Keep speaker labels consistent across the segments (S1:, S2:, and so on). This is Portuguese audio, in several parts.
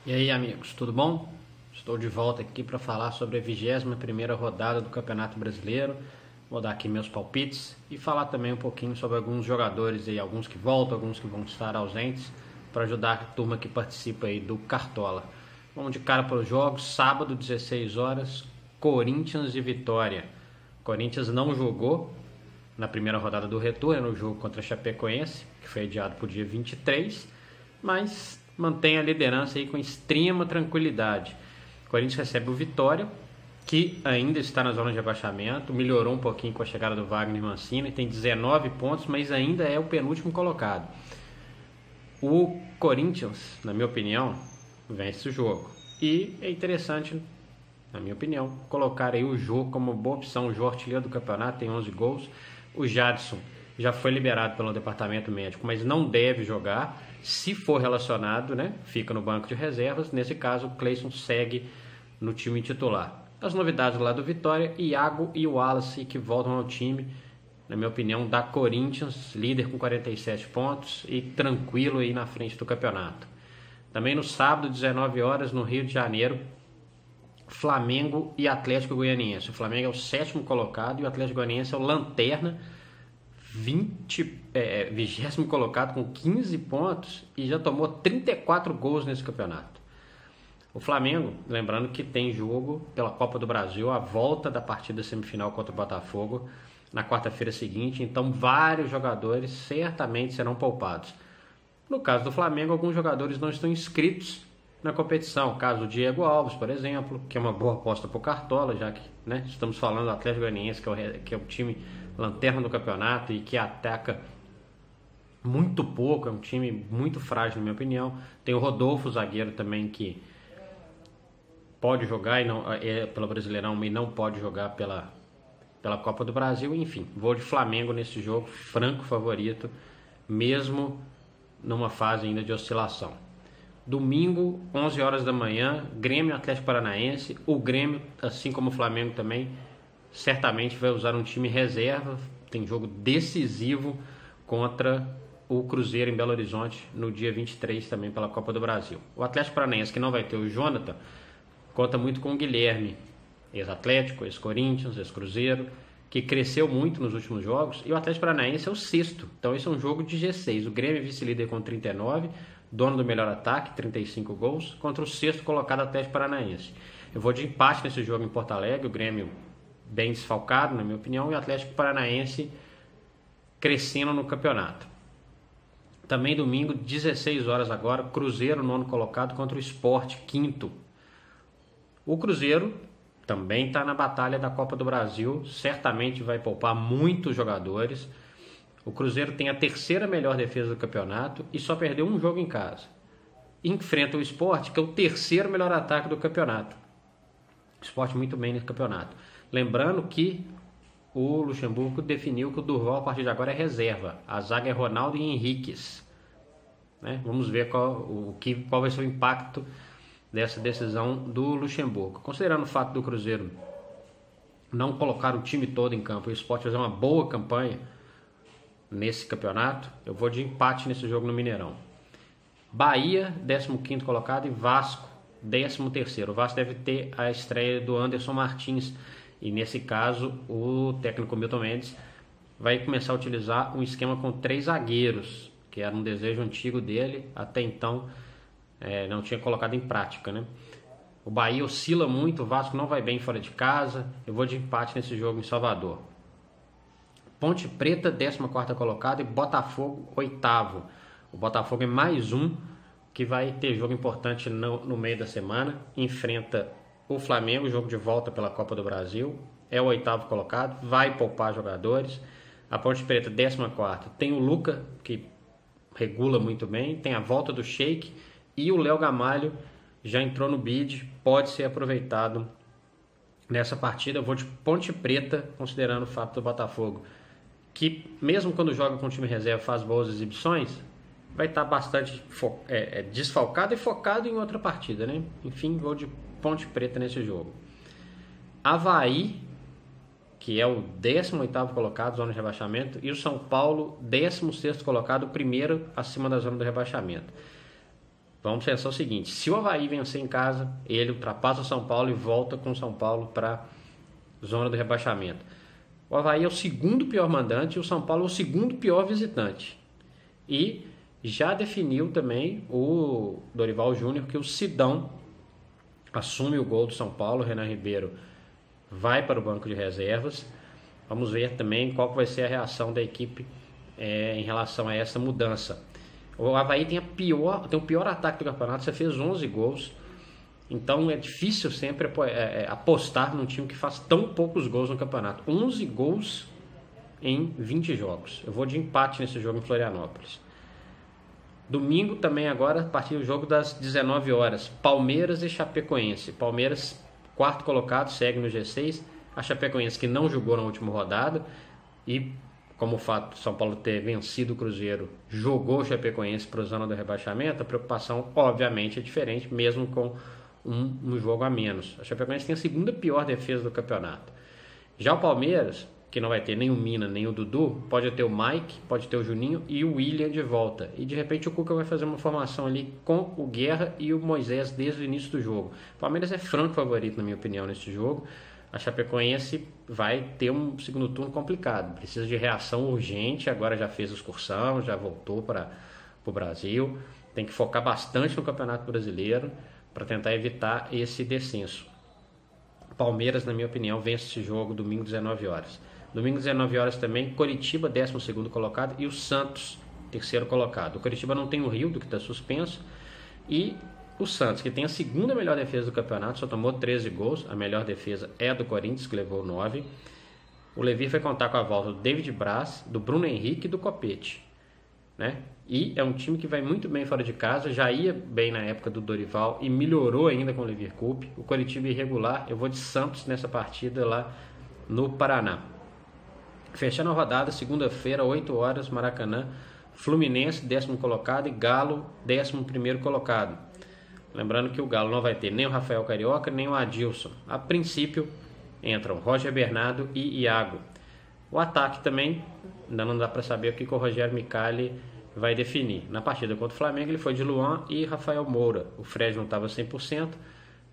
S1: E aí, amigos, tudo bom? Estou de volta aqui para falar sobre a 21ª rodada do Campeonato Brasileiro. Vou dar aqui meus palpites e falar também um pouquinho sobre alguns jogadores aí, alguns que voltam, alguns que vão estar ausentes, para ajudar a turma que participa aí do Cartola. Vamos de cara para os jogos. Sábado, 16 horas, Corinthians e Vitória. Corinthians não jogou na primeira rodada do retorno, no jogo contra a Chapecoense, que foi adiado para o dia 23, mas mantém a liderança aí com extrema tranquilidade. O Corinthians recebe o Vitória, que ainda está na zona de rebaixamento, melhorou um pouquinho com a chegada do Wagner Mancini, tem 19 pontos, mas ainda é o penúltimo colocado. O Corinthians, na minha opinião, vence o jogo. E é interessante, na minha opinião, colocar aí o Jô como boa opção. O Jô, artilheiro do campeonato, tem 11 gols. O Jadson já foi liberado pelo departamento médico, mas não deve jogar. Se for relacionado, né, fica no banco de reservas. Nesse caso, o Cleison segue no time titular. As novidades lá do Vitória: Iago e o Wallace, que voltam ao time, na minha opinião, da Corinthians, líder com 47 pontos e tranquilo aí na frente do campeonato. Também no sábado, 19 horas, no Rio de Janeiro, Flamengo e Atlético Goianiense. O Flamengo é o 7º colocado e o Atlético Goianiense é o lanterna, 20º colocado com 15 pontos e já tomou 34 gols nesse campeonato. O Flamengo, lembrando que tem jogo pela Copa do Brasil, a volta da partida semifinal contra o Botafogo na quarta-feira seguinte, então vários jogadores certamente serão poupados. No caso do Flamengo, alguns jogadores não estão inscritos na competição, caso do Diego Alves, por exemplo, que é uma boa aposta para o Cartola, já que, né, estamos falando do Atlético Goianiense, que é o time lanterna do campeonato e que ataca muito pouco, é um time muito frágil, na minha opinião. Tem o Rodolfo, zagueiro também, que pode jogar e não, pelo Brasileirão e não pode jogar pela Copa do Brasil. Enfim, vou de Flamengo nesse jogo, franco favorito, mesmo numa fase ainda de oscilação. Domingo, 11 horas da manhã, Grêmio e Atlético Paranaense. O Grêmio, assim como o Flamengo também, certamente vai usar um time reserva. Tem jogo decisivo contra o Cruzeiro em Belo Horizonte no dia 23 também pela Copa do Brasil. O Atlético Paranaense, que não vai ter o Jonathan, conta muito com o Guilherme, ex-Atlético, ex-Corinthians, ex-Cruzeiro, que cresceu muito nos últimos jogos, e o Atlético Paranaense é o 6º. Então esse é um jogo de G6. O Grêmio é vice-líder com 39, dono do melhor ataque, 35 gols, contra o 6º colocado Atlético Paranaense. Eu vou de empate nesse jogo em Porto Alegre, o Grêmio bem desfalcado, na minha opinião, e o Atlético Paranaense crescendo no campeonato. Também domingo, 16 horas agora, Cruzeiro, 9º colocado, contra o Sport, 5º. O Cruzeiro também está na batalha da Copa do Brasil, certamente vai poupar muitos jogadores. O Cruzeiro tem a 3ª melhor defesa do campeonato e só perdeu um jogo em casa. Enfrenta o Sport, que é o 3º melhor ataque do campeonato. O Sport muito bem nesse campeonato. Lembrando que o Luxemburgo definiu que o Durval a partir de agora é reserva. A zaga é Ronaldo e Henriques. Né? Vamos ver qual vai ser o impacto dessa decisão do Luxemburgo. Considerando o fato do Cruzeiro não colocar o time todo em campo e o Sport fazer uma boa campanha nesse campeonato, eu vou de empate nesse jogo no Mineirão. Bahia, 15º colocado, e Vasco, 13º. O Vasco deve ter a estreia do Anderson Martins, e nesse caso o técnico Milton Mendes vai começar a utilizar um esquema com 3 zagueiros, que era um desejo antigo dele, até então não tinha colocado em prática, né? O Bahia oscila muito, o Vasco não vai bem fora de casa. Eu vou de empate nesse jogo em Salvador. Ponte Preta, 14ª colocado, e Botafogo, 8º. O Botafogo é mais um que vai ter jogo importante no meio da semana. Enfrenta o Flamengo, jogo de volta pela Copa do Brasil. É o 8º colocado, vai poupar jogadores. A Ponte Preta, 14ª, tem o Luca, que regula muito bem. Tem a volta do Sheik e o Léo Gamalho já entrou no bid, pode ser aproveitado nessa partida. Eu vou de Ponte Preta, considerando o fato do Botafogo, que mesmo quando joga com o time reserva faz boas exibições, vai estar bastante desfalcado e focado em outra partida, né? Enfim, vou de Ponte Preta nesse jogo. Avaí, que é o 18º colocado, zona de rebaixamento, e o São Paulo, 16º colocado, primeiro acima da zona do rebaixamento. vamos pensar o seguinte: se o Avaí vencer em casa, ele ultrapassa o São Paulo e volta com o São Paulo para zona do rebaixamento. O Avaí é o segundo pior mandante e o São Paulo é o segundo pior visitante. E já definiu também o Dorival Júnior que o Sidão assume o gol do São Paulo, o Renan Ribeiro vai para o banco de reservas. Vamos ver também qual vai ser a reação da equipe em relação a essa mudança. O Avaí tem o pior ataque do campeonato, você fez 11 gols, então é difícil sempre apostar num time que faz tão poucos gols no campeonato. 11 gols em 20 jogos. Eu vou de empate nesse jogo em Florianópolis. Domingo também agora, a partir do jogo das 19 horas, Palmeiras e Chapecoense. Palmeiras, quarto colocado, segue no G6. A Chapecoense, que não jogou na última rodada, e como o fato de São Paulo ter vencido o Cruzeiro, jogou o Chapecoense para a zona do rebaixamento, a preocupação obviamente é diferente, mesmo com um jogo a menos. A Chapecoense tem a segunda pior defesa do campeonato. Já o Palmeiras, que não vai ter nem o Mina, nem o Dudu, pode ter o Mike, pode ter o Juninho e o William de volta. E de repente o Cuca vai fazer uma formação ali com o Guerra e o Moisés desde o início do jogo. O Palmeiras é franco favorito, na minha opinião, neste jogo. A Chapecoense vai ter um segundo turno complicado. Precisa de reação urgente, agora já fez excursão, já voltou para o Brasil. Tem que focar bastante no Campeonato Brasileiro para tentar evitar esse descenso. Palmeiras, na minha opinião, vence esse jogo domingo 19 horas. Domingo 19 horas também, Coritiba, 12º colocado, e o Santos, terceiro colocado. O Coritiba não tem o Rildo, que está suspenso, e o Santos, que tem a segunda melhor defesa do campeonato, só tomou 13 gols. A melhor defesa é a do Corinthians, que levou 9. O Levi vai contar com a volta do David Braz, do Bruno Henrique e do Copete, né? E é um time que vai muito bem fora de casa, já ia bem na época do Dorival e melhorou ainda com o Levi Coupe. O Coritiba irregular, eu vou de Santos nessa partida lá no Paraná. Fechando a rodada, segunda-feira, 8 horas, Maracanã, Fluminense, 10º colocado, e Galo, 11º colocado. Lembrando que o Galo não vai ter nem o Rafael Carioca, nem o Adilson. A princípio, entram Roger Bernardo e Iago. O ataque também, ainda não dá para saber o que o Rogério Micali vai definir. Na partida contra o Flamengo, ele foi de Luan e Rafael Moura. O Fred não estava 100%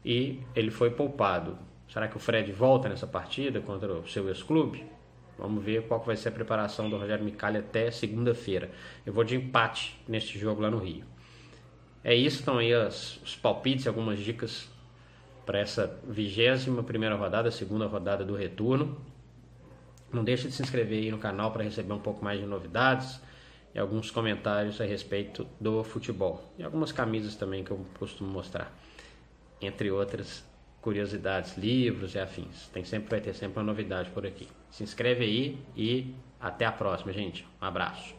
S1: e ele foi poupado. Será que o Fred volta nessa partida contra o seu ex-clube? Vamos ver qual vai ser a preparação do Rogério Micali até segunda-feira. Eu vou de empate neste jogo lá no Rio. É isso, estão aí os palpites, algumas dicas para essa 21ª rodada, segunda rodada do retorno. Não deixe de se inscrever aí no canal para receber um pouco mais de novidades e alguns comentários a respeito do futebol. E algumas camisas também que eu costumo mostrar, entre outras curiosidades, livros e afins. Vai ter sempre uma novidade por aqui. Se inscreve aí e até a próxima, gente. Um abraço.